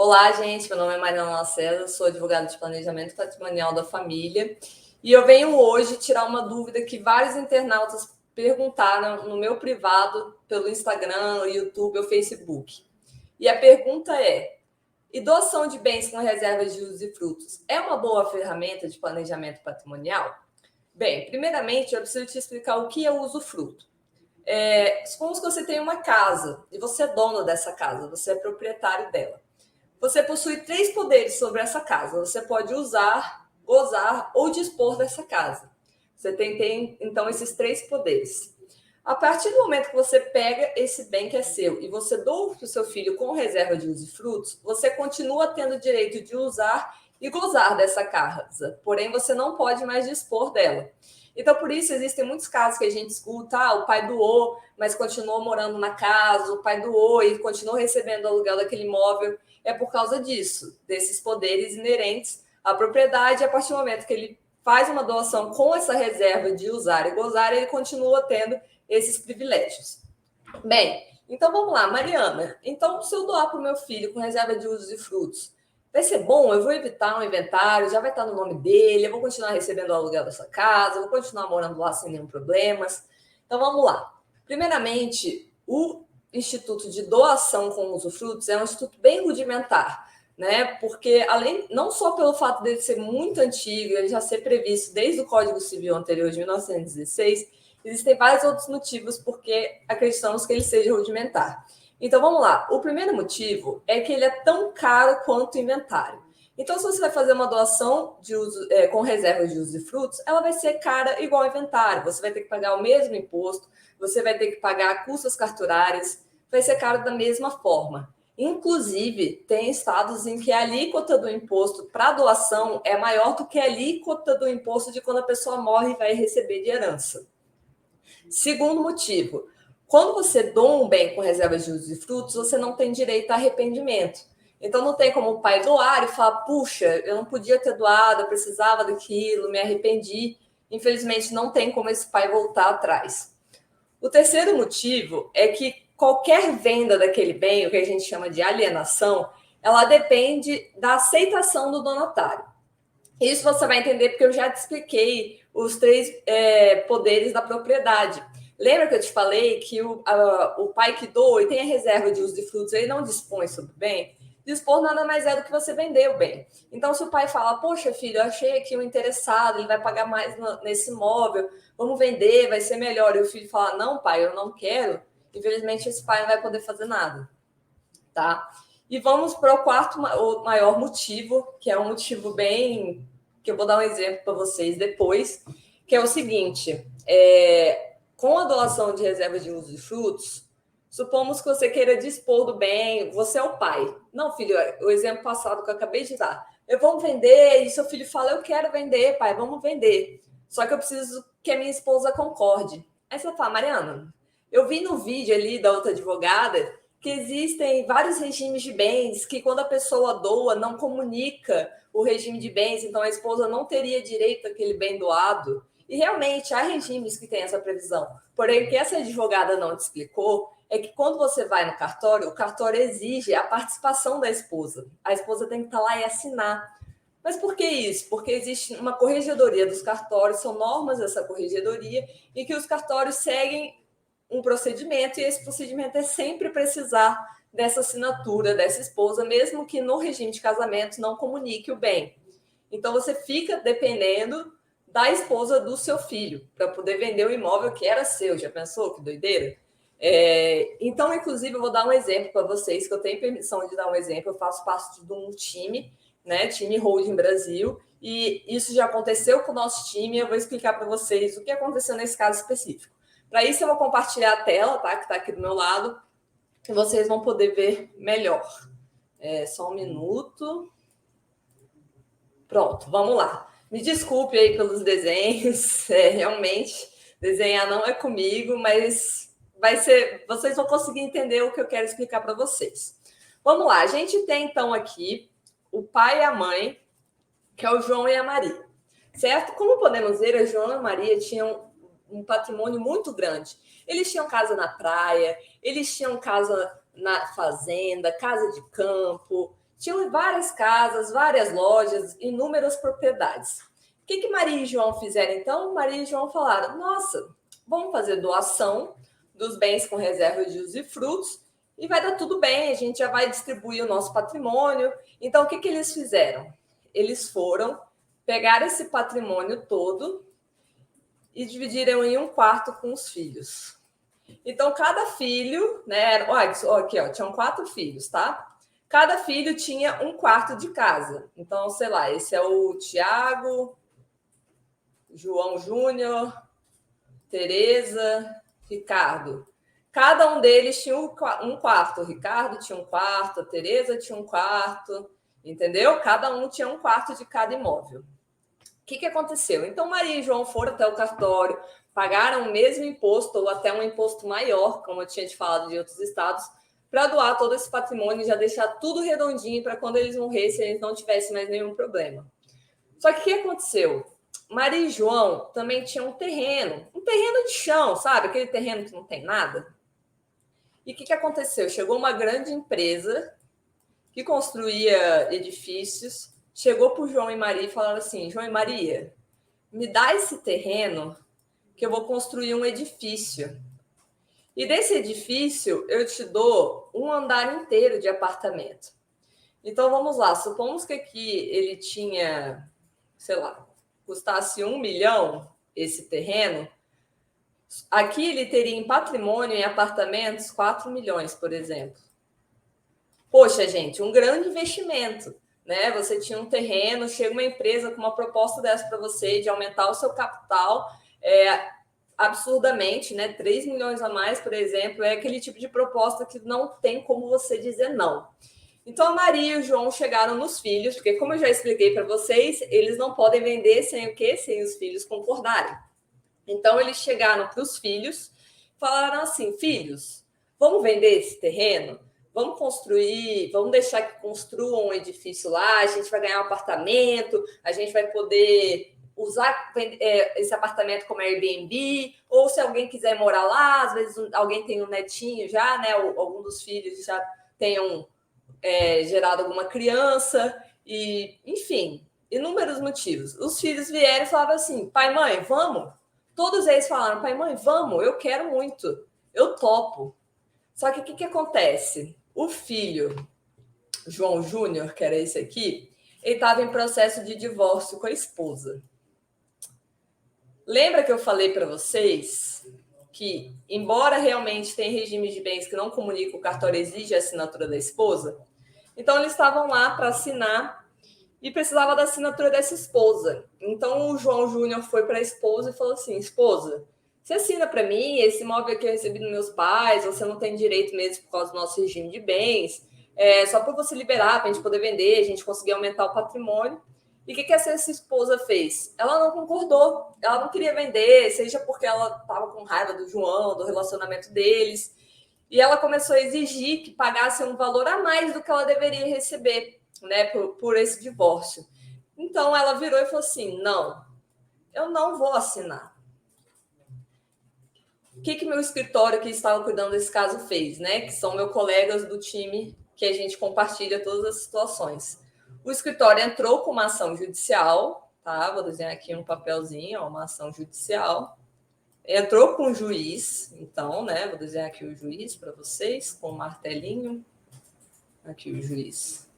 Olá, gente. Meu nome é Mariana Lacerda, sou advogada de planejamento patrimonial da família e eu venho hoje tirar uma dúvida que vários internautas perguntaram no meu privado pelo Instagram, YouTube ou Facebook. E a pergunta é: e doação de bens com reservas de usufrutos é uma boa ferramenta de planejamento patrimonial? Bem, primeiramente eu preciso te explicar o que é o usufruto. Supomos que você tem uma casa e você é dono dessa casa, você é proprietário dela. Você possui 3 poderes sobre essa casa. Você pode usar, gozar ou dispor dessa casa. Você tem então, esses 3 poderes. A partir do momento que você pega esse bem que é seu e você doa para o seu filho com reserva de usufrutos, você continua tendo o direito de usar e gozar dessa casa. Porém, você não pode mais dispor dela. Então, por isso, existem muitos casos que a gente escuta, o pai doou, mas continuou morando na casa, o pai doou e continuou recebendo o aluguel daquele imóvel. É por causa disso, desses poderes inerentes à propriedade. A partir do momento que ele faz uma doação com essa reserva de usar e gozar, ele continua tendo esses privilégios. Bem, então vamos lá, Mariana. Então, se eu doar para o meu filho com reserva de usos e frutos, vai ser bom? Eu vou evitar um inventário, já vai estar no nome dele, eu vou continuar recebendo o aluguel dessa casa, eu vou continuar morando lá sem nenhum problema. Então, vamos lá. Primeiramente, o Instituto de Doação com Usufrutos é um instituto bem rudimentar, né? Porque além, não só pelo fato dele ser muito antigo, ele já ser previsto desde o Código Civil anterior de 1916, existem vários outros motivos porque acreditamos que ele seja rudimentar. Então vamos lá. O primeiro motivo é que ele é tão caro quanto o inventário. Então, se você vai fazer uma doação de uso, com reserva de usufrutos, ela vai ser cara igual ao inventário. Você vai ter que pagar o mesmo imposto, você vai ter que pagar custas carturárias, vai ser caro da mesma forma. Inclusive, tem estados em que a alíquota do imposto para doação é maior do que a alíquota do imposto de quando a pessoa morre e vai receber de herança. Segundo motivo, quando você doa um bem com reservas de usufrutos, você não tem direito a arrependimento. Então, não tem como o pai doar e falar, puxa, eu não podia ter doado, eu precisava daquilo, me arrependi. Infelizmente, não tem como esse pai voltar atrás. O terceiro motivo é que qualquer venda daquele bem, o que a gente chama de alienação, ela depende da aceitação do donatário. Isso você vai entender porque eu já te expliquei os 3 poderes da propriedade. Lembra que eu te falei que o pai que doa e tem a reserva de usufrutos, ele não dispõe sobre o bem? Dispor nada mais é do que você vender o bem. Então, se o pai fala, poxa, filho, eu achei aqui um interessado, ele vai pagar mais nesse imóvel, vamos vender, vai ser melhor. E o filho fala, não, pai, eu não quero. Infelizmente, esse pai não vai poder fazer nada. Tá? E vamos para o quarto, o maior motivo, que é um motivo bem... que eu vou dar um exemplo para vocês depois, que é o seguinte, com a doação de reserva de usufrutos, supomos que você queira dispor do bem, você é o pai. Não, filho, o exemplo passado que eu acabei de dar. Vamos vender, e seu filho fala, eu quero vender, pai, vamos vender. Só que eu preciso que a minha esposa concorde. Aí você fala, Mariana, eu vi no vídeo ali da outra advogada que existem vários regimes de bens que quando a pessoa doa não comunica o regime de bens, então a esposa não teria direito àquele bem doado. E realmente há regimes que têm essa previsão. Porém, o que essa advogada não te explicou é que quando você vai no cartório, o cartório exige a participação da esposa. A esposa tem que estar lá e assinar. Mas por que isso? Porque existe uma corregedoria dos cartórios, são normas dessa corregedoria, e que os cartórios seguem um procedimento, e esse procedimento é sempre precisar dessa assinatura dessa esposa, mesmo que no regime de casamento não comunique o bem. Então, você fica dependendo da esposa do seu filho para poder vender o imóvel que era seu. Já pensou? Que doideira! Então, inclusive, eu vou dar um exemplo para vocês, que eu tenho permissão de dar um exemplo. Eu faço parte de um time, né, time Holding Brasil, e isso já aconteceu com o nosso time. Eu vou explicar para vocês o que aconteceu nesse caso específico. Para isso, eu vou compartilhar a tela, tá? Que está aqui do meu lado, e vocês vão poder ver melhor. Só um minuto. Pronto, vamos lá. Me desculpe aí pelos desenhos, realmente, desenhar não é comigo, mas vocês vão conseguir entender o que eu quero explicar para vocês. Vamos lá, a gente tem então aqui o pai e a mãe, que é o João e a Maria, certo? Como podemos ver, a João e a Maria tinham um patrimônio muito grande. Eles tinham casa na praia, eles tinham casa na fazenda, casa de campo, Tinham várias casas, várias lojas, inúmeras propriedades. O que Maria e João fizeram, então? Maria e João falaram, nossa, vamos fazer doação dos bens com reserva de usufrutos e vai dar tudo bem, a gente já vai distribuir o nosso patrimônio. Então, o que eles fizeram? Eles foram pegar esse patrimônio todo e dividiram em um quarto com os filhos. Então, cada filho, né? Aqui, ó, tinham 4 filhos, tá? Cada filho tinha um quarto de casa. Então, sei lá, esse é o Tiago, João Júnior, Tereza, Ricardo. Cada um deles tinha um quarto. O Ricardo tinha um quarto, a Tereza tinha um quarto, entendeu? Cada um tinha um quarto de cada imóvel. O que aconteceu? Então, Maria e João foram até o cartório, pagaram o mesmo imposto ou até um imposto maior, como eu tinha te falado de outros estados, para doar todo esse patrimônio e já deixar tudo redondinho para quando eles morressem, eles não tivessem mais nenhum problema. Só que o que aconteceu? Maria e João também tinham um terreno de chão, sabe? Aquele terreno que não tem nada. E o que aconteceu? Chegou uma grande empresa que construía edifícios, chegou para o João e Maria e falaram assim, João e Maria, me dá esse terreno que eu vou construir um edifício. E desse edifício eu te dou um andar inteiro de apartamento. Então vamos lá, supomos que aqui ele tinha, sei lá, custasse 1 milhão esse terreno, aqui ele teria em patrimônio, em apartamentos, 4 milhões, por exemplo. Poxa, gente, um grande investimento, né? Você tinha um terreno, chega uma empresa com uma proposta dessa para você de aumentar o seu capital absurdamente, né? 3 milhões a mais, por exemplo, é aquele tipo de proposta que não tem como você dizer não. Então, a Maria e o João chegaram nos filhos, porque, como eu já expliquei para vocês, eles não podem vender sem o quê? Sem os filhos concordarem. Então, eles chegaram para os filhos, falaram assim, filhos, vamos vender esse terreno? Vamos construir, vamos deixar que construam um edifício lá, a gente vai ganhar um apartamento, a gente vai poder usar esse apartamento como Airbnb, ou se alguém quiser morar lá, às vezes alguém tem um netinho já, né? Ou algum dos filhos já tenham gerado alguma criança, e enfim, inúmeros motivos. Os filhos vieram e falavam assim, pai, mãe, vamos? Todos eles falaram, pai, mãe, vamos, eu quero muito, eu topo. Só que o que acontece? O filho, João Júnior, que era esse aqui, ele estava em processo de divórcio com a esposa. Lembra que eu falei para vocês que, embora realmente tenha regime de bens que não comunica, o cartório exige a assinatura da esposa? Então, eles estavam lá para assinar e precisava da assinatura dessa esposa. Então, o João Júnior foi para a esposa e falou assim, esposa, você assina para mim, esse imóvel aqui eu recebi dos meus pais, você não tem direito mesmo por causa do nosso regime de bens, só para você liberar, para a gente poder vender, a gente conseguir aumentar o patrimônio. E o que essa esposa fez? Ela não concordou, ela não queria vender, seja porque ela estava com raiva do João, do relacionamento deles, e ela começou a exigir que pagasse um valor a mais do que ela deveria receber, né, por esse divórcio. Então, ela virou e falou assim, não, eu não vou assinar. O que meu escritório que estava cuidando desse caso fez, né? Que são meus colegas do time que a gente compartilha todas as situações. O escritório entrou com uma ação judicial, tá? Vou desenhar aqui um papelzinho, ó, uma ação judicial. Entrou com o juiz, então, né? Vou desenhar aqui o juiz para vocês, com o martelinho. Aqui o juiz.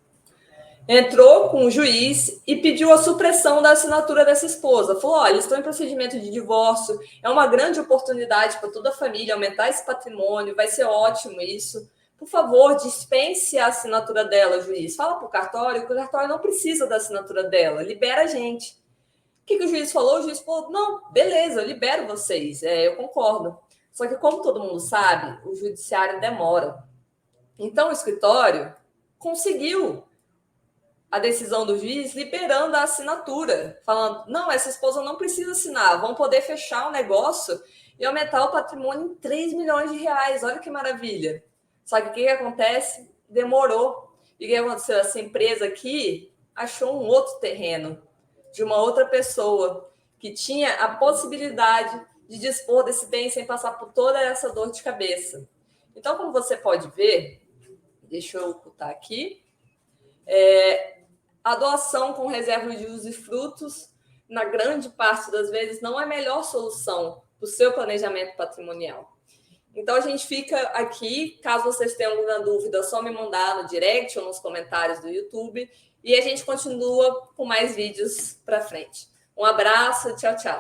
Entrou com o juiz e pediu a supressão da assinatura dessa esposa. Falou, olha, estou em procedimento de divórcio, é uma grande oportunidade para toda a família aumentar esse patrimônio, vai ser ótimo isso. Por favor, dispense a assinatura dela, juiz. Fala para o cartório que o cartório não precisa da assinatura dela, libera a gente. O que o juiz falou? O juiz falou, não, beleza, eu libero vocês, eu concordo. Só que, como todo mundo sabe, o judiciário demora. Então, o escritório conseguiu a decisão do juiz liberando a assinatura, falando, não, essa esposa não precisa assinar, vão poder fechar o negócio e aumentar o patrimônio em 3 milhões de reais, olha que maravilha. Só que o que acontece? Demorou. E o que aconteceu? Essa empresa aqui achou um outro terreno de uma outra pessoa que tinha a possibilidade de dispor desse bem sem passar por toda essa dor de cabeça. Então, como você pode ver, deixa eu ocultar aqui, A doação com reserva de usufrutos, na grande parte das vezes, não é a melhor solução para o seu planejamento patrimonial. Então, a gente fica aqui. Caso vocês tenham alguma dúvida, é só me mandar no direct ou nos comentários do YouTube. E a gente continua com mais vídeos para frente. Um abraço, tchau, tchau.